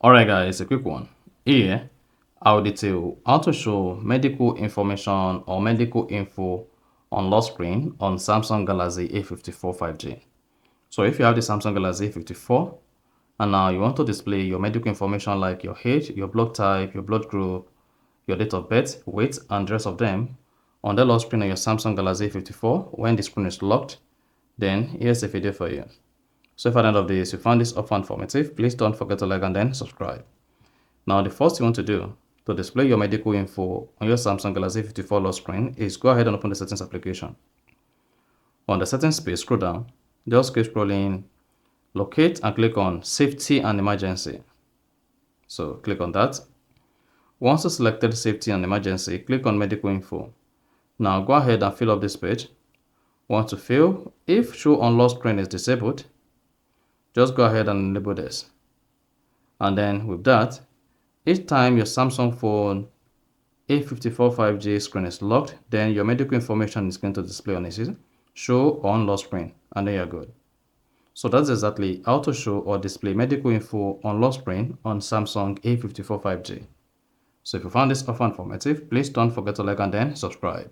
Alright guys, a quick one. Here, I'll detail how to show medical information or medical info on lock screen on Samsung Galaxy A54 5G. So if you have the Samsung Galaxy A54 and now you want to display your medical information like your age, your blood type, your blood group, your date of birth, weight, and the rest of them on the lock screen of your Samsung Galaxy A54 when the screen is locked, then here's a video for you. So if at the end of this you found this offer informative, please don't forget to like and then subscribe. Now the first you want to do to display your medical info on your Samsung Galaxy A54 lock screen is go ahead and open the settings application. On the settings page, scroll down, just keep scrolling, locate and click on safety and emergency. So click on that. Once you selected safety and emergency, click on medical info. Now go ahead and fill up this page. Want to fill? If show on lock screen is disabled, just go ahead and enable this. And then with that, each time your Samsung phone A54 5G screen is locked, then your medical information is going to display on it. Show on lock screen, and then you're good. So that's exactly how to show or display medical info on lock screen on Samsung A54 5G. So if you found this offer informative, please don't forget to like and then subscribe.